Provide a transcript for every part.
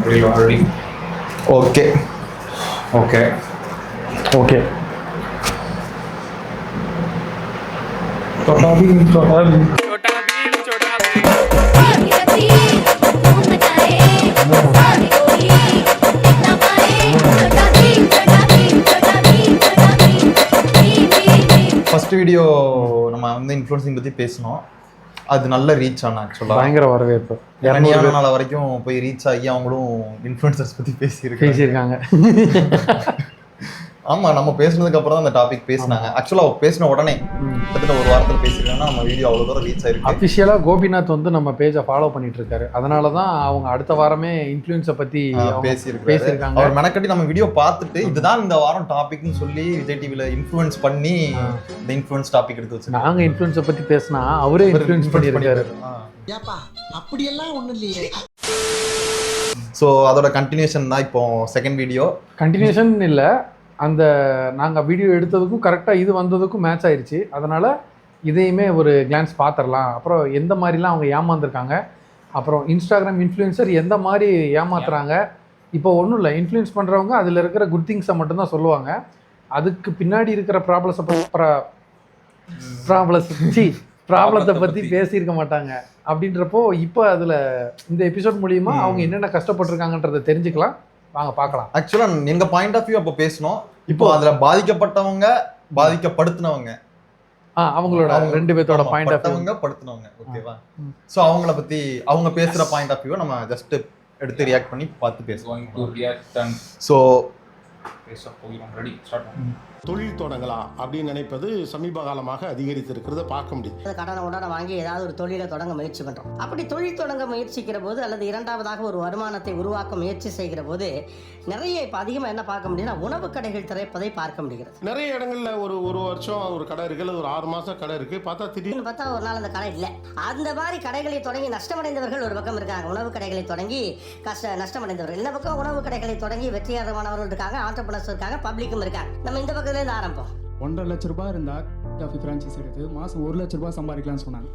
Ready. Okay. Okay. Okay. छोटा Bhim first video நம்ம வந்து இன்ஃப்ளூயன்சிங் பற்றி பேசினோம். அது நல்ல ரீச் ஆனா ஆக்சுவலாக பயங்கர வரவேற்பு. இரநூறு நாள் வரைக்கும் போய் ரீச் ஆகி அவங்களும் இன்ஃப்ளூயன்சர்ஸ் பற்றி பேசியிருக்காங்க. ஆமாம், நம்ம பேசுனதுக்கு அப்புறம் தான் அந்த டாபிக் பேசினாங்க. ஆக்சுவலாக பேசின உடனே கிட்டத்தட்ட ஒரு வாரத்தில் பேசியிருக்காங்கன்னா நம்ம வீடியோ அவ்வளோ தூரம் ரீச் ஆயிருக்கு. அஃபிஷியலாக கோபிநாத் வந்து நம்ம பேஜை ஃபாலோ பண்ணிட்டு இருக்காரு. அதனால தான் அவங்க அடுத்த வாரமே இன்ஃப்ளூயன்ஸை பற்றி பேசியிருக்காங்க. அவர் மெனக்கட்டி நம்ம வீடியோ பார்த்துட்டு இதுதான் இந்த வாரம் டாபிக்னு சொல்லி விஜய் டிவியில் இன்ஃப்ளூயன்ஸ் பண்ணி இந்த இன்ஃப்ளூயன்ஸ் டாபிக் எடுத்து வச்சு நாங்கள் இன்ஃப்ளூயன்ஸை பற்றி பேசினா அவரே இன்ஃப்ளூயன்ஸ் பண்ணியிருக்காரு. அப்படியெல்லாம் ஒன்றும் இல்லையே. ஸோ அதோட கண்டினியூஷன் தான் இப்போ செகண்ட் வீடியோ. கண்டினியூஷன் இல்லை, அந்த நாங்கள் வீடியோ எடுத்ததுக்கும் கரெக்டாக இது வந்ததுக்கும் மேட்ச் ஆயிடுச்சு. அதனால் இதையுமே ஒரு கிளான்ஸ் பார்த்துடலாம். அப்புறம் எந்த மாதிரிலாம் அவங்க ஏமாந்துருக்காங்க, அப்புறம் இன்ஸ்டாகிராம் இன்ஃப்ளூயன்சர் எந்த மாதிரி ஏமாத்துறாங்க. இப்போ ஒன்றும் இல்லை, இன்ஃப்ளூயன்ஸ் பண்ணுறவங்க அதில் இருக்கிற குட் திங்ஸை மட்டும்தான் சொல்லுவாங்க. அதுக்கு பின்னாடி இருக்கிற ப்ராப்ளத்தை பற்றி பேசியிருக்க மாட்டாங்க. அப்படின்றப்போ இப்போ அதில் இந்த எபிசோட் மூலிமா அவங்க என்னென்ன கஷ்டப்பட்டிருக்காங்கன்றதை தெரிஞ்சுக்கலாம். வாங்க பார்க்கலாம். ஆக்சுவலாக எங்கள் பாயிண்ட் ஆஃப் வியூ அப்போ பேசணும். இப்போ அதில் பாதிக்கப்பட்டவங்க, பாதிக்கப்படுத்தினவங்க, அவங்களோட ரெண்டு பேர்த்தோட பாயிண்ட் ஆஃப் வியூ படுத்தினவங்க. ஓகேவா? ஸோ அவங்கள பற்றி அவங்க பேசுகிற பாயிண்ட் ஆஃப் வியூவை நம்ம ஜஸ்ட் எடுத்து ரியாக்ட் பண்ணி பார்த்து பேசுவோம். ஸோ பேச போகிறோம். ரெடி, ஸ்டார்ட் பண்ணுவோம். தொழில் தொடங்கலாம் அப்படின்னு நினைப்பது சமீப காலமாக அதிகரித்திருக்கிறத பார்க்க முடியும். கடனை உடனே வாங்கி ஏதாவது ஒரு தொழிலை தொடங்க முயற்சி பண்றோம். அப்படி தொழில் தொடங்க முயற்சிக்கிற போது அல்லது இரண்டாவதாக ஒரு வருமானத்தை உருவாக்க முயற்சி செய்கிற போது நிறைய இப்போ அதிகமாக என்ன பார்க்க முடியும்னா உணவு கடைகள் திறப்பதை பார்க்க முடிகிறது. நிறைய இடங்கள்ல ஒரு வருஷம் ஒரு கடை இருக்கு, அல்லது ஒரு 6 மாசம் கடை இருக்கு, பார்த்தா திடீர்னு பார்த்தா ஒரு நாள் அந்த கடை இல்லை. அந்த மாதிரி கடைகளை தொடங்கி நஷ்டமடைந்தவர்கள் ஒரு பக்கம் இருக்காங்க. உணவு கடைகளை தொடங்கி நஷ்டமடைந்தவர்கள் இந்த பக்கம், உணவு கடைகளை தொடங்கி வெற்றிகரமானவர்கள் இருக்காங்க, ஆண்டர்பிரனர்ஸ் இருக்காங்க, பப்ளிக்கும் இருக்காங்க. நம்ம இந்த பக்கத்துல இருந்து ஆரம்பம். 1.5 லட்ச ரூபாய் இருந்தா காஃபி ஃப்ரான்ச்சைஸ் எடுத்து மாதம் 1 லட்ச ரூபாய் சம்பாதிக்கலாம்னு சொன்னாங்க.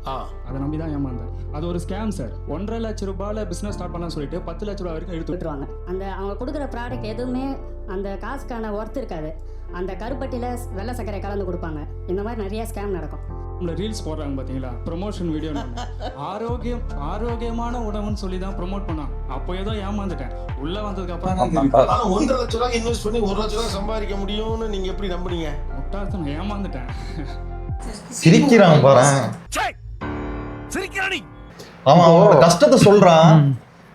அதை நம்பி தான் ஏமாந்தேன். அது ஒரு ஸ்கேம் சார். 1.5 லட்ச ரூபாயில் பிஸ்னஸ் ஸ்டார்ட் பண்ணலாம்னு சொல்லிட்டு 10 லட்ச ரூபாய் வரைக்கும் எடுத்து விட்டுருவாங்க. அந்த அவங்க கொடுக்குற ப்ராடக்ட் எதுவுமே அந்த காசுக்கான ஒர்த் இருக்காது. அந்த கருப்பட்டியில் வெள்ளை சர்க்கரை கலந்து கொடுப்பாங்க. இந்த மாதிரி நிறைய ஸ்கேம் நடக்கும். நம்மள ரீல்ஸ் போடுறாங்க பார்த்தீங்களா, ப்ரொமோஷன் வீடியோ. ஆரோக்கியமான உணவுன்னு சொல்லி தான் ப்ரொமோட் பண்ணான். அப்போ ஏதோ ஏமாந்துட்டேன். உள்ள வந்ததுக்கு அப்புறம் தான் 1.5 லட்ச ரூபாய் இன்வெஸ்ட் பண்ணி 1 லட்ச ரூபாய் சம்பாதிக்க முடியும்னு நீங்க எப்படி நம்புறீங்க? முட்டாள்தனம், ஏமாந்துட்டேன். சிரிக்கிறான் பாரு. அவன் அவனோட கஷ்டத்தை சொல்றான்.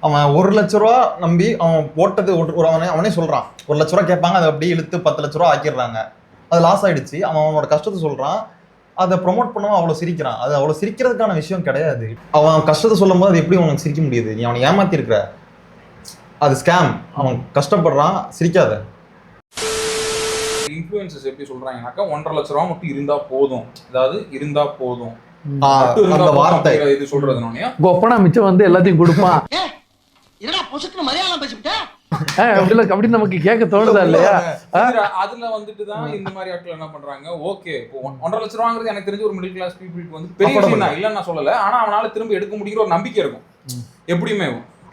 அவன் 1 லட்ச ரூபா நம்பி அவன் போட்டது அவனே சொல்றான். 1 லட்ச ரூபா கேட்பாங்க, அதை அப்படியே இழுத்து 10 லட்ச ரூபா ஆக்கிடுறாங்க. அது லாஸ் ஆயிடுச்சு. அவன் அவனோட கஷ்டத்தை சொல்றான், அதை ப்ரொமோட் பண்ணவும் அவ்வளோ சிரிக்கிறான். அது அவ்வளோ சிரிக்கிறதுக்கான விஷயம் கிடையாது. அவன் கஷ்டத்தை சொல்லும் போது அது எப்படி அவனுக்கு சிரிக்க முடியுது? நீ அவனை ஏமாத்திருக்கிற, அது ஸ்கேம். அவன் கஷ்டப்படுறான், சிரிக்காத. இன்ஃப்ளூயன்சர்ஸ் எப்படி சொல்றாங்கன்னாக்கா 1.5 லட்ச ரூபா மட்டும் இருந்தா போதும், அதாவது இருந்தா போதும் அந்த வார்த்தை இது சொல்றதுனால கொப்பனா மிச்சம் வந்து எல்லாத்தையும் கொடுப்பான். என்னடா பொசுக்கு மலையாளம் பேசிவிட்ட அப்படி நமக்கு கேட்க தோணுதா இல்லையா? அதுல வந்துட்டுதான் இந்த மாதிரி ஆட்கள் என்ன பண்றாங்க. ஓகே, இப்போ 1.5 லட்ச ரூபாங்கிறது எனக்கு தெரிஞ்ச ஒரு மிடில் கிளாஸ் பீப்புளுக்கு வந்து பெரிய விஷயம் தான், இல்லன்னு நான் சொல்லல. ஆனா அவனால திரும்ப எடுக்க முடியுற ஒரு நம்பிக்கை இருக்கும் எப்படியுமே.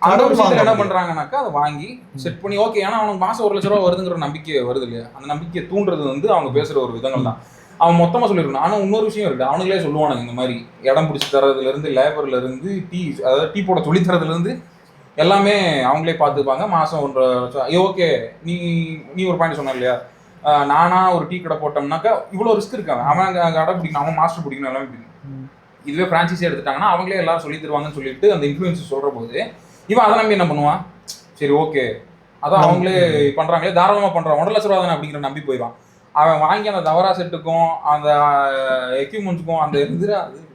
அந்த விஷயத்துல என்ன பண்றாங்கன்னாக்கா அதை வாங்கி செட் பண்ணி ஓகே, ஏன்னா அவனுக்கு மாசம் 1 லட்ச ரூபா வருதுங்கிற நம்பிக்கை வருது இல்லையா? அந்த நம்பிக்கையை தூண்டுறது வந்து அவங்க பேசுற ஒரு விதங்கள் தான். அவன் மொத்தமா சொல்லிருக்கணும். ஆனா இன்னொரு விஷயம் இருக்கு, அவனுங்களே சொல்லுவானுங்க இந்த மாதிரி இடம் பிடிச்சி தரதுல இருந்து, லேபர்ல இருந்து, அதாவது டீ போட சொல்லி தரதுல இருந்து எல்லாமே அவங்களே பார்த்துப்பாங்க. மாதம் 1.5 லட்சம். ஓகே, நீ ஒரு பாயிண்ட் சொன்ன இல்லையா, நானா ஒரு டீ கடை போட்டோம்னாக்கா இவ்வளோ ரிஸ்க் இருக்காங்க. அவன் அங்கே கடை பிடிக்கணும், அவன் மாஸ்டர் பிடிக்கணும், எல்லாமே பிடிக்கணும். இதுவே ஃப்ரான்ச்சைஸே எடுத்துட்டாங்கன்னா அவங்களே எல்லாரும் சொல்லி தருவாங்கன்னு சொல்லிட்டு அந்த இன்ஃப்ளூயன்ஸ் சொல்கிற போது இவன் அதை நம்பி என்ன பண்ணுவான், சரி ஓகே அதான் அவங்களே பண்ணுறாங்களே தாராளமாக பண்ணுறான், 1.5 லட்ச ரூபா தானே அப்படிங்கிற நம்பி போயிடுவான். அவன் வாங்கி அந்த தவறா செட்டுக்கும் அந்த எக்யூப்மெண்ட்ஸுக்கும் அந்த அது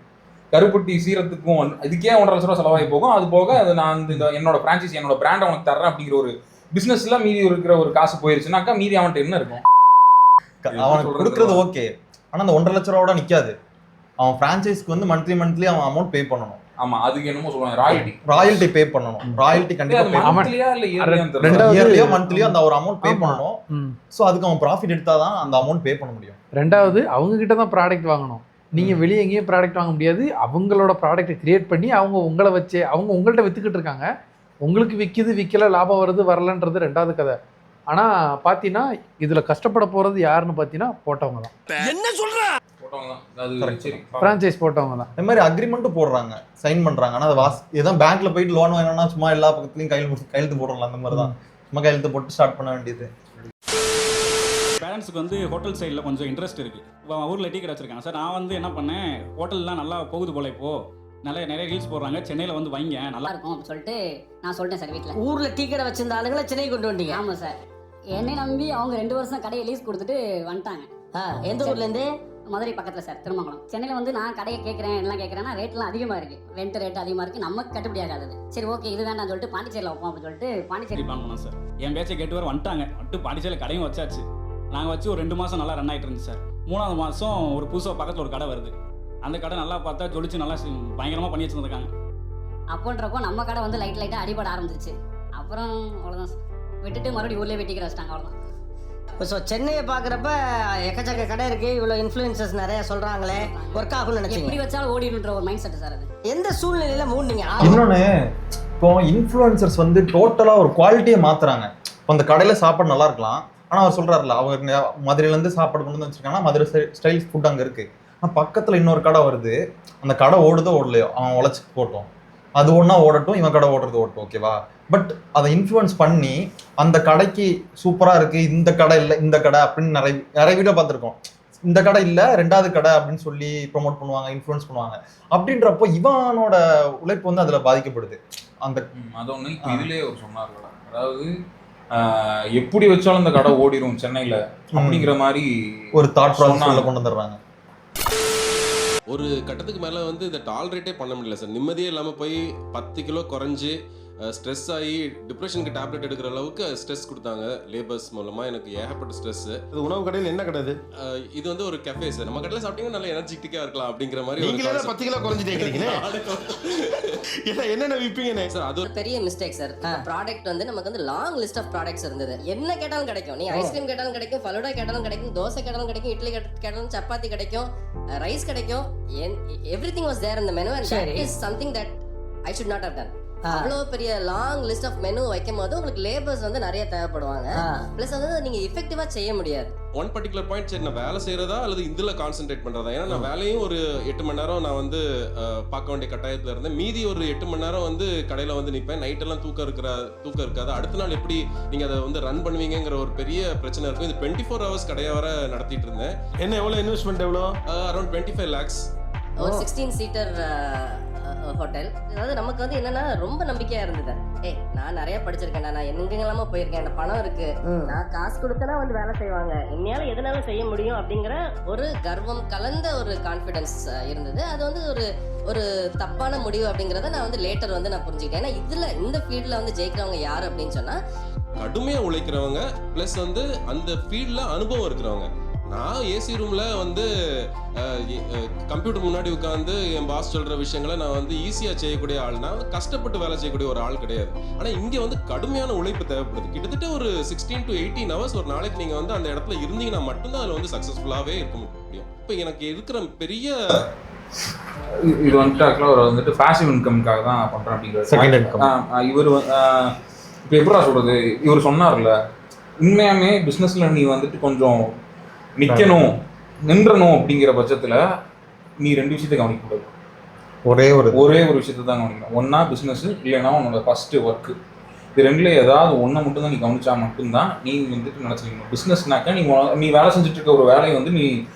கருப்பட்டி சீரத்துக்கும் இதுக்கே 1.5 லட்ச ரூபா செலவாகி போகும். அது போக அது நான் என்னோட ஃப்ரான்ச்சைஸி என்னோட பிராண்டை உனக்கு தர்றேன் அப்படிங்கிற ஒரு பிசினஸ்ல மீதி இருக்கிற ஒரு காசு போயிருச்சுனாக்கா மீதி அவன்கிட்ட என்ன இருக்கும்? அவனுக்கு கொடுக்கறது ஓகே, ஆனா அந்த 1.5 லட்ச ரூபாவோட நிக்காது. அவன் ஃப்ரான்ச்சைஸ்க்கு வந்து மந்த்லி அவன் அமௌண்ட் பே பண்ணணும். ஆமா, அதுக்கு என்னமோ சொல்லுவாங்க ராயல்டி பே பண்ணணும். ராயல்டி கண்டிப்பா மந்த்லியா இல்ல இயர்லியோ மந்த்லியோ அந்த ஒரு அமௌண்ட் பே பண்ணணும். சோ அதுக்கு அவன் ப்ராஃபிட் எடுத்தாதான் அந்த அமௌண்ட் பே பண்ண முடியும். ரெண்டாவது அவங்க கிட்ட தான் ப்ராடக்ட் வாங்கணும். நீங்கள் வெளியே எங்கேயும் ப்ராடக்ட் வாங்க முடியாது. அவங்களோட ப்ராடக்ட்டை கிரியேட் பண்ணி அவங்க உங்களை வச்சு அவங்க உங்கள்கிட்ட விற்றுக்கிட்டு இருக்காங்க. உங்களுக்கு விற்கல லாபம் வருது வரலன்றது ரெண்டாவது கதை. ஆனால் பார்த்தீங்கன்னா இதில் கஷ்டப்பட போகிறது யாருன்னு பார்த்தீங்கன்னா போட்டவங்க தான், ஃப்ரான்ச்சைஸ் போட்டவங்க தான். இந்த மாதிரி அக்ரிமெண்ட்டும் போடுறாங்க, சைன் பண்றாங்க. ஆனால் அது இதான் பேங்க்ல போயிட்டு லோன் வாங்கினா சும்மா எல்லா பக்கத்துலையும் கையெழுத்து போடுறோம்ல, அந்த மாதிரி தான் சும்மா கையெழுத்து போட்டு ஸ்டார்ட் பண்ண வேண்டியது. பேரண்ட்ஸுக்கு வந்து ஹோட்டல் சைடில் கொஞ்சம் இன்ட்ரெஸ்ட் இருக்குது. இப்போ ஊரில் டீ கடை வச்சிருக்காங்க சார். நான் வந்து என்ன பண்ணேன், ஹோட்டல்லாம் நல்லா போகுது போல இப்போது, நிறைய ரீல்ஸ் போடுறாங்க, சென்னையில் வந்து வைங்க நல்லா இருக்கும் அப்படின்னு சொல்லிட்டு நான் சொல்லிட்டேன் சார் வீட்டில். ஊர்ல டீ கடை வச்சிருந்த ஆளுங்களை சென்னை கொண்டு வந்தீங்க? ஆமாம் சார். என்னை நம்பி அவங்க 2 வருஷம் கடையை லீஸ் கொடுத்துட்டு வந்துட்டாங்க. எந்த ஊர்ல இருந்து? மதுரை பக்கத்தில் சார், திருமங்கலம். சென்னையில் வந்து நான் கடையை கேட்குறேன் எல்லாம் கேட்குறேன்னா ரேட்லாம் அதிகமாக இருக்குது, ரெண்ட் ரேட் அதிகமாக இருக்குது, நமக்கு கட்டுப்படி ஆகாது. சரி ஓகே இது வேண்டாம்னு சொல்லிட்டு பாண்டிச்சேரியில் வைப்போம் அப்படின்னு சொல்லிட்டு பாண்டிச்சேரி பிளான் பண்ணோம் சார். என் பேச்சை கேட்டு வர வந்துட்டு பாண்டிச்சேரியில் கடையும் வச்சாச்சு. நாங்கள் வச்சு ஒரு 2 மாதம் நல்லா ரன் ஆகிட்டு இருந்துச்சு சார். 3ஆவது மாதம் ஒரு புதுசாக பக்கத்தில் ஒரு கடை வருது. அந்த கடை நல்லா பார்த்தா ஜொலிச்சு நல்லா பயங்கரமாக பண்ணி வச்சுருந்துருக்காங்க. அப்போன்றப்போ நம்ம கடை வந்து லைட்டாக அடிபட ஆரம்பிச்சிச்சு. அப்புறம் அவ்வளோதான் விட்டுட்டு மறுபடியும் ஊர்லேயே வெட்டிக்கிற வச்சிட்டாங்க, அவ்வளோதான். ஸோ சென்னையை பார்க்குறப்ப எக்கச்சக்க கடை இருக்குது, இவ்வளோ இன்ஃப்ளூயன்சஸ் நிறைய சொல்கிறாங்களே, ஒர்க் ஆகும்னு நினச்சிங்க? எப்படி வச்சாலும் ஓடிடுன்ற ஒரு மைண்ட் செட் சார் அது. எந்த சூழ்நிலையில் மூணுங்க? இன்னொன்று, இப்போ இன்ஃப்ளூயன்சர்ஸ் வந்து டோட்டலாக ஒரு குவாலிட்டியை மாற்றுறாங்க. இப்போ அந்த கடையில் சாப்பாடு நல்லா இருக்கலாம், ஆனால் அவர் சொல்கிறாருல அவங்க மதுரையிலேருந்து சாப்பாடு கொண்டு வந்து வச்சுருக்காங்கன்னா மதுரை ஸ்டைல் ஃபுட் அங்கே இருக்குது. ஆனால் பக்கத்தில் இன்னொரு கடை வருது, அந்த கடை ஓடுதோ ஓடலையோ அவன் உழைச்சி போட்டோம், அது ஒன்றா ஓடட்டும், இவன் கடை ஓடுறது ஓட்டும், ஓகேவா? பட் அதை இன்ஃப்ளூயன்ஸ் பண்ணி அந்த கடைக்கு சூப்பராக இருக்குது, இந்த கடை இல்லை இந்த கடை அப்படின்னு நிறைய வீடியோ பார்த்துருக்கோம். இந்த கடை இல்லை 2வது கடை அப்படின்னு சொல்லி ப்ரொமோட் பண்ணுவாங்க, இன்ஃப்ளூயன்ஸ் பண்ணுவாங்க. அப்படின்றப்போ இவனோட உழைப்பு வந்து அதில் பாதிக்கப்படுது. அந்த அது ஒன்று இப்போ இதுலேயே ஒரு சொன்னார்ல, அதாவது எப்படி வச்சாலும் இந்த கடை ஓடிடும் சென்னையில் அப்படிங்கிற மாதிரி ஒரு தாட் ப்ராசஸ் கொண்டு வந்துடுறாங்க. ஒரு கட்டத்துக்கு மேலே வந்து இதை டாலரேட்டே பண்ண முடியல சார். நிம்மதியே இல்லாமல் போய் 10 கிலோ குறைஞ்சி ஸ்ட்ரெஸ் ஆகி டிப்ரெஷனுக்கு டேப்லெட் எடுக்கிற அளவுக்கு ஸ்ட்ரெஸ் கொடுத்தாங்க லேபர்ஸ் மூலமாக. எனக்கு ஏகப்பட்ட ஸ்ட்ரெஸ்ஸு. இது உணவு கடையில் என்ன கடை இது வந்து ஒரு கஃபே சார். நம்ம கடையில் சாப்பிட்டீங்கன்னா நல்லா எனர்ஜெட்டிக்காக இருக்கலாம் அப்படிங்கிற மாதிரி. நீங்களே 10 கிலோ குறைஞ்சிட்டீங்களே, என்னென்ன விற்பீங்கண்ணே சார்? அது ஒரு பெரிய மிஸ்டேக் சார். ப்ராடக்ட் வந்து நமக்கு வந்து லாங் லிஸ்ட் ஆஃப் ப்ராடக்ட்ஸ் இருந்தது. என்ன கேட்டாலும் கிடைக்கும். நீ ஐஸ்கிரீம் கேட்டாலும் கிடைக்கும், ஃபலூடா கேட்டாலும் கிடைக்கும், தோசை கேட்டாலும் கிடைக்கும், இட்லி கேட்டாலும் சப்பாத்தி கிடைக்கும், ரைஸ் கிடைக்கும். Everything was there in the menu and that is something that I should not have done. அவ்வளோ பெரிய லாங் லிஸ்ட் ஆஃப் மெனு வைக்கும் போது உங்களுக்கு லேபர்ஸ் வந்து நிறைய தேவைப்படுவாங்க. பிளஸ் வந்து நீங்க எஃபெக்டிவா செய்ய முடியாது. ஒன் பர்டிகுலர் பாயிண்ட், சரி நான் வேலை செய்யறதா அல்லது இதில் கான்சென்ட்ரேட் பண்றதா? ஏன்னா நான் வேலையும் ஒரு 8 மணி நேரம் நான் வந்து பார்க்க வேண்டிய கட்டாயத்தில் இருந்தேன். மீதி ஒரு 8 மணி நேரம் வந்து கடையில் வந்து நிற்பேன். நைட்டெல்லாம் தூக்கம் இருக்காது. அடுத்த நாள் எப்படி நீங்கள் அதை வந்து ரன் பண்ணுவீங்கிற ஒரு பெரிய பிரச்சனை இருக்கும். இது 24 hours கடையை வர நடத்திட்டு இருந்தேன். என்ன எவ்வளோ இன்வெஸ்ட்மெண்ட்? எவ்வளோ? Around 25 lakhs. ஒரு 16 சீட்டர் ஹோட்டல். அதாவது நமக்கு வந்து என்னன்னா ரொம்ப நம்பிக்கையா இருந்தது. நான் நிறைய படிச்சிருக்கேன், நான் எங்கெல்லாமோ போயிருக்கேன், எனக்கு பணம் இருக்கு, நான் காசு கொடுத்தனா வந்து வேலை செய்வாங்க, என்னால எதனாலும் செய்ய முடியும் அப்படிங்கிற ஒரு கர்வம் கலந்த ஒரு கான்ஃபிடன்ஸ் இருந்தது. அது வந்து ஒரு தப்பான முடிவு அப்படிங்கிறத நான் வந்து லேட்டர் வந்து நான் புரிஞ்சுக்கிட்டேன். ஏன்னா இந்த ஃபீல்டில் வந்து ஜெயிக்கிறவங்க யார் அப்படின்னு சொன்னா கடுமையாக உழைக்கிறவங்க ப்ளஸ் வந்து அந்த ஃபீல்டில் அனுபவம் இருக்கிறவங்க. நான் ஏசி ரூமில் வந்து கம்ப்யூட்டர் முன்னாடி உட்காந்து என் பாஸ் சொல்கிற விஷயங்களை நான் வந்து ஈஸியாக செய்யக்கூடிய ஆள்னா, கஷ்டப்பட்டு வேலை செய்யக்கூடிய ஒரு ஆள் கிடையாது. ஆனால் இங்கே வந்து கடுமையான உழைப்பு தேவைப்படுது. கிட்டத்தட்ட ஒரு 16 to 18 hours ஒரு நாளைக்கு நீங்கள் வந்து அந்த இடத்துல இருந்தீங்கன்னா மட்டும்தான் அதில் வந்து சக்ஸஸ்ஃபுல்லாகவே இருக்க முடியும். இப்போ எனக்கு இருக்கிற பெரிய இது வந்துட்டு ஆக்சுவலாக அவர் வந்துட்டு பேசிவ் இன்கம்காக தான் பண்ணுறேன் அப்படிங்கிறது. Second income. இவர் இப்போ எப்படா சொல்கிறது, இவர் சொன்னார்ல, உண்மையாமே பிஸ்னஸில் நீ வந்துட்டு கொஞ்சம் நின்றணும் அப்படிங்கிற பட்சத்தில் நீ 2 விஷயத்தை கவனிக்கக்கூடாது. ஒரே ஒரு விஷயத்தை தான் கவனிக்கணும். ஒன்றா பிஸ்னஸ், இல்லைன்னா உன்னோட ஃபஸ்ட்டு ஒர்க்கு. இது 2ல் ஏதாவது ஒன்றை மட்டும் தான் நீ கவனிச்சா மட்டும்தான் நீ வந்துட்டு நினச்சிக்கணும். பிஸ்னஸ்னாக்கா நீ வேலை செஞ்சுட்டு இருக்க ஒரு வேலையை வந்து நீ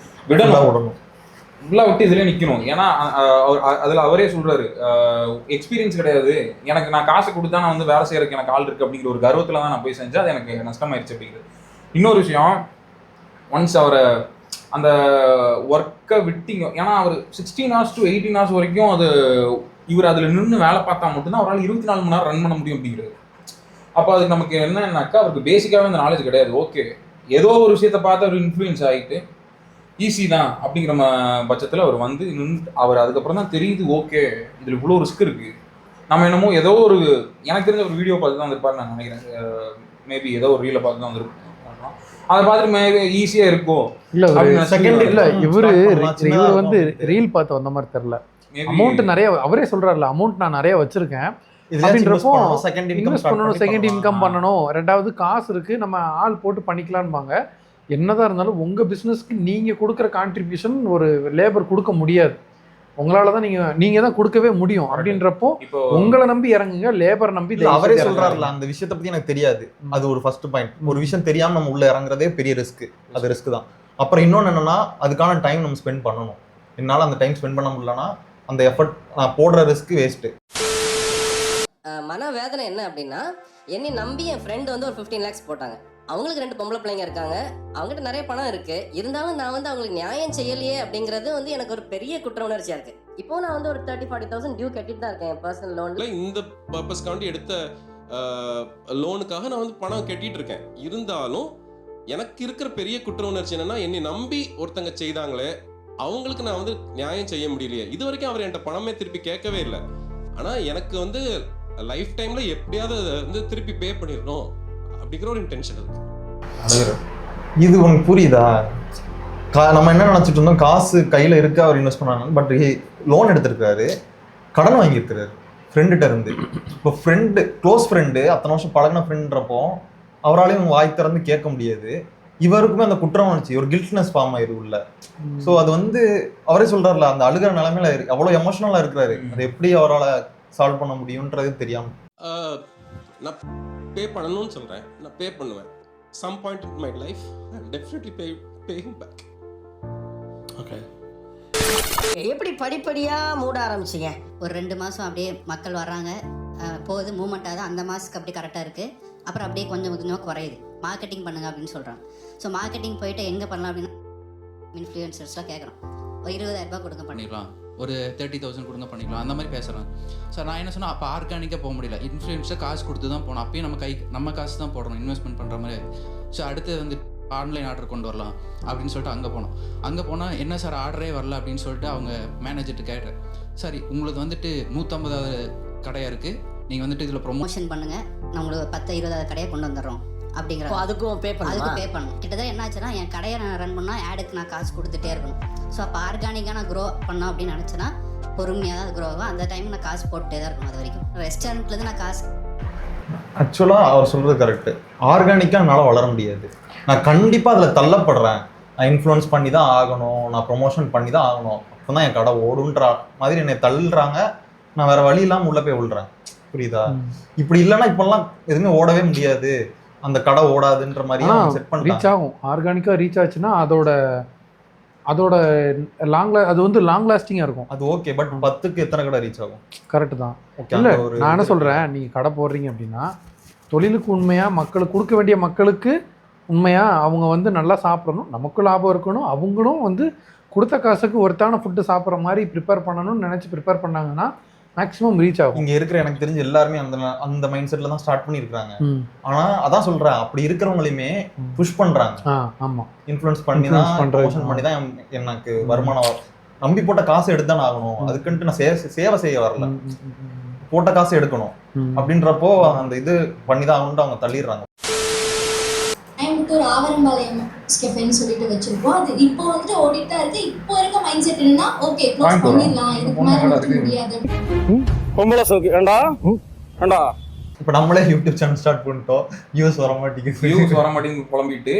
விடணும், ஃபுல்லாக விட்டு இதிலே நிற்கணும். ஏன்னா அதில் அவரே சொல்கிறாரு, எக்ஸ்பீரியன்ஸ் கிடையாது எனக்கு, நான் காசு கொடுத்தா நான் வந்து வேலை செய்யறதுக்கு எனக்கு ஆள் இருக்குது அப்படிங்கிற ஒரு கர்வத்தில் தான் நான் போய் செஞ்சேன், அது எனக்கு நஷ்டமாயிருச்சு அப்படிங்கிறது. இன்னொரு விஷயம், ஒன்ஸ் அவரை அந்த ஒர்க்கை விட்டிங்க, ஏன்னா அவர் 16 hours to 18 hours வரைக்கும் அது இவர் அதில் நின்று வேலை பார்த்தா மட்டும்தான் அவரால் 24 மணி நேரம் ரன் பண்ண முடியும் அப்படிங்கிறது. அப்போ அதுக்கு நமக்கு என்னன்னாக்கா அவருக்கு பேசிக்காகவே அந்த நாலேஜ் கிடையாது. ஓகே, ஏதோ ஒரு விஷயத்தை பார்த்து அவர் இன்ஃப்ளூயன்ஸ் ஆகிட்டு ஈஸி தான் அப்படிங்கிற பட்சத்தில் அவர் வந்து அவர் அதுக்கப்புறம் தான் தெரியுது, ஓகே இதில் இவ்வளோ ரிஸ்க் இருக்குது. நம்ம என்னமோ ஏதோ ஒரு எனக்கு தெரிஞ்ச ஒரு வீடியோ பார்த்து தான் வந்திருப்பாரு நான் நினைக்கிறேன். மேபி ஏதோ ஒரு ரீலை பார்த்து தான் வந்திருப்போம். அதை பார்த்துட்டு ஈஸியாக இருக்கும். இவர் வந்து ரீல் பார்த்து வந்த மாதிரி தெரியல. அமௌண்ட் நிறைய அவரே சொல்றாருல, அமௌண்ட் நான் நிறைய வச்சிருக்கேன், அப்படின்றப்போ செகண்ட் இன்வெஸ்ட் பண்ணணும், செகண்ட் இன்கம் பண்ணணும், ரெண்டாவது காசு இருக்கு நம்ம ஆள் போட்டு பண்ணிக்கலாம்பாங்க. என்னதான் இருந்தாலும் உங்க பிசினஸ்க்கு நீங்க கொடுக்குற கான்ட்ரிபியூஷன் ஒரு லேபர் கொடுக்க முடியாது. உங்களால தான் நீங்க தான் கொடுக்கவே முடியும். அப்படின்றப்போ உங்களை நம்பி இறங்குங்க, லேபர் நம்பி. அவரே சொல்றாருல அந்த விஷயத்தை பத்தி எனக்கு தெரியாது, அது ஒரு ஃபர்ஸ்ட் பாயிண்ட். ஒரு விஷயம் தெரியாம நம்ம உள்ள இறங்குறதே பெரிய ரிஸ்க், அது ரிஸ்க் தான். அப்புறம் இன்னொன்னு என்னன்னா அதுக்கான டைம் நம்ம ஸ்பெண்ட் பண்ணணும். என்னால அந்த டைம் ஸ்பெண்ட் பண்ண முடியலன்னா அந்த எஃபர்ட் நான் போடுற ரிஸ்க் வேஸ்ட். மனவேதனை என்ன அப்படின்னா, என்னை நம்பி என் ஃப்ரெண்டு வந்து ஒரு 15 lakhs போட்டாங்க. அவங்களுக்கு 2 பொம்பளை பிள்ளைங்க இருக்காங்க, அவங்ககிட்ட நிறைய பணம் இருக்கு. இருந்தாலும் நான் வந்து அவங்களுக்கு நியாயம் செய்யலையே அப்படிங்கிறது வந்து எனக்கு ஒரு பெரிய குற்ற உணர்ச்சியா இருக்கு. இப்போ நான் வந்து ஒரு 30-40,000 டியூ கட்டிட்டு தான் இருக்கேன் பர்சனல் லோன்ல. இந்த பர்பஸ்க்காண்டி எடுத்த லோனுக்காக நான் வந்து பணம் கட்டிட்டு இருக்கேன். இருந்தாலும் எனக்கு இருக்கிற பெரிய குற்ற உணர்ச்சி என்னன்னா, என்னை நம்பி ஒருத்தங்க செய்தாங்களே அவங்களுக்கு நான் வந்து நியாயம் செய்ய முடியலையே. இது வரைக்கும் அவர் என்கிட்ட பணமே திருப்பி கேட்கவே இல்லை. ஆனா எனக்கு வந்து லைஃப் டைம்ல எப்படியாவது வந்து திருப்பி பே பண்ணிடணும் அப்படிங்கிற ஒரு இன்டென்ஷன் இருக்கு. இது உனக்கு புரியுதா? நம்ம என்ன நினைச்சிட்டு இருந்தோம், காசு கையில இருக்கு அவர் இன்வெஸ்ட் பண்ணாங்க. பட் லோன் எடுத்திருக்காரு, கடன் வாங்கியிருக்காரு ஃப்ரெண்டுகிட்ட இருந்து. இப்போ ஃப்ரெண்டு, க்ளோஸ் ஃப்ரெண்டு, அத்தனை வருஷம் பழகின ஃப்ரெண்டுன்றப்போ அவராலையும் வாய் திறந்து கேட்க முடியாது. இவருக்குமே அந்த குற்றம் வந்துச்சு, ஒரு கில்ட்னஸ் ஃபார்ம் ஆயிரு உள்ள. ஸோ அது வந்து அவரே சொல்றாருல, அந்த அழுகிற நிலைமையில அவ்வளோ எமோஷனலா இருக்கிறாரு. அது எப்படி அவரால் சால்வ் பண்ண முடியும்ன்றது தெரியாம. நான் பே பண்ணணும்னு சொல்றேன், நான் பே பண்ணுவேன். Some point in my life I definitely pay him back. Okay, எப்படி படிப்படியா மூட ஆரம்பிச்சிங்க? ஒரு 2 மாதம் அப்படியே மக்கள் வர்றாங்க, போகுது, மூவ்மெண்ட் ஆகுது. அந்த மாதத்துக்கு அப்படியே கரெக்டாக இருக்குது. அப்புறம் அப்படியே கொஞ்சம் கொஞ்சமாக குறையுது. மார்க்கெட்டிங் பண்ணுங்க அப்படின்னு சொல்கிறாங்க. ஸோ மார்க்கெட்டிங் போயிட்டு எங்கே பண்ணலாம் அப்படின்னா இன்ஃப்ளூயன்சர்ஸ்லாம் கேட்குறோம். ஒரு 20,000 கொடுங்க பண்ணிடலாம், ஒரு 30,000 கொடுங்க பண்ணிக்கலாம், அந்த மாதிரி பேசுகிறாங்க. ஸோ நான் என்ன சொன்னால், அப்போ ஆர்கானிக்காக போக முடியல, இன்ஃப்ளூயன்ஸாக காசு கொடுத்து தான் போகணும். அப்பயும் நம்ம காசு தான் போடணும், இன்வெஸ்ட்மெண்ட் பண்ணுற மாதிரி. ஸோ அடுத்து வந்து ஆன்லைன் ஆர்டர் கொண்டு வரலாம் அப்படின்னு சொல்லிட்டு அங்கே போனோம். அங்கே போனால் என்ன சார் ஆர்டரே வரல அப்படின்னு சொல்லிட்டு அவங்க மேனேஜர்கிட்ட கேட்டேன். சரி, உங்களுக்கு வந்துட்டு 150வது கடையாக இருக்குது, நீங்கள் வந்துட்டு இதில் ப்ரொமோஷன் பண்ணுங்கள், நான் உங்களுக்கு 10-20 கடையை கொண்டு வந்துடுறோம் அப்படிங்கிற. அதுக்கும் பே பண்ணணும். கிட்டத்தட்ட என்ன ஆச்சுன்னா, என் கடையை நான் ரன் பண்ணால் ஆடுக்கு நான் காசு கொடுத்துட்டே இருக்கணும். ஸோ அப்போ ஆர்கானிக்காக நான் க்ரோ பண்ணோம் அப்படின்னு நினச்சேன்னா பொறுமையாக தான் க்ரோ ஆகும். அந்த டைம் நான் காசு போட்டுட்டே தான் இருக்கணும். அது வரைக்கும் ரெஸ்டாரண்ட்லேருந்து நான் காசு. ஆக்சுவலாக அவர் சொல்கிறது கரெக்டு. ஆர்கானிக்காக என்னால் வளர முடியாது. நான் கண்டிப்பாக அதில் தள்ளப்படுறேன். நான் இன்ஃப்ளூயன்ஸ் பண்ணி தான் ஆகணும், நான் ப்ரொமோஷன் பண்ணி தான் ஆகணும், அப்போ தான் என் கடை ஓடுன்ற மாதிரி என்னை தள்ளுறாங்க. நான் வேறு வழி இல்லாமல் உள்ளே போய் விழுறேன். புரியுதா? இப்படி இல்லைன்னா இப்போல்லாம் எதுவுமே ஓடவே முடியாது, அந்த கடை ஓடாதுன்ற மாதிரி செட் பண்ணி ரீச் ஆகும். ஆர்கானிக்காக ரீச் ஆச்சுன்னா அதோட அது வந்து லாங் லாஸ்டிங்காக இருக்கும். அது ஓகே. பட் 10க்கு எத்தனை கடை ரீச் ஆகும்? கரெக்டு தான். இல்லை, நான் என்ன சொல்கிறேன், நீங்கள் கடை போடுறீங்க அப்படின்னா தொழிலுக்கு உண்மையாக மக்களுக்கு கொடுக்க வேண்டிய மக்களுக்கு உண்மையாக அவங்க வந்து நல்லா சாப்பிடணும், நமக்கும் லாபம் இருக்கணும், அவங்களும் வந்து கொடுத்த காசுக்கு ஒருத்தான ஃபுட்டு சாப்பிட்ற மாதிரி ப்ரிப்பேர் பண்ணணும்னு நினச்சி ப்ரிப்பேர் பண்ணாங்கன்னா மேக்ஸிமம் ரீச் ஆகும். இங்கே இருக்கிற எனக்கு தெரிஞ்சு எல்லாருமே அந்த மைண்ட் செட்டில் தான் ஸ்டார்ட் பண்ணியிருக்காங்க. ஆனால் அதான் சொல்கிறேன், அப்படி இருக்கிறவங்களையுமே புஷ் பண்ணுறாங்க. ஆமாம், இன்ஃப்ளூயன்ஸ் பண்ணி தான், ப்ரொமோஷன் பண்ணி தான் எனக்கு வருமானம், நம்பி போட்ட காசு எடுத்து தான் ஆகணும், அதுக்குன்ட்டு நான் சேவை செய்ய வரல, போட்ட காசு எடுக்கணும் அப்படின்றப்போ அந்த இது பண்ணி தான் ஆகணும்னு அவங்க தள்ளிடுறாங்க. ஒரு ஆவரம்பாளையம் ஸ்கெஃபேன்னு சொல்லிட்டு வச்சிருக்கோம். அது இப்போ வந்துட்டு ஓடிட்டு தான் இருக்கு. இப்போ இருக்க மைண்ட் செட் என்னன்னா, ஓகே க்ளோஸ் பண்ணிடலாம், இதுக்கு மேல வந்து முடியாது. பொம்பளை சோக்கு ஏண்டா ஏண்டா இப்போ நம்மளே யூடியூப் சேனல் ஸ்டார்ட் பண்ணிட்டோம், வியூஸ் வர மாட்டேங்குது புலம்பிட்டு.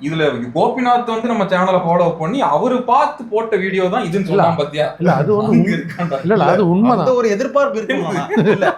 இதுல கோபிநாத் வந்து நம்ம சேனலை ஃபாலோ பண்ணி அவரு பார்த்து போட்ட வீடியோ தான் இதுன்னு சொல்லலாம். பத்தியா? இல்ல அது ஒண்ணு இல்ல, அது உண்மைதான். ஒரு எதிர்பார்ப்பு இருக்கு. இல்ல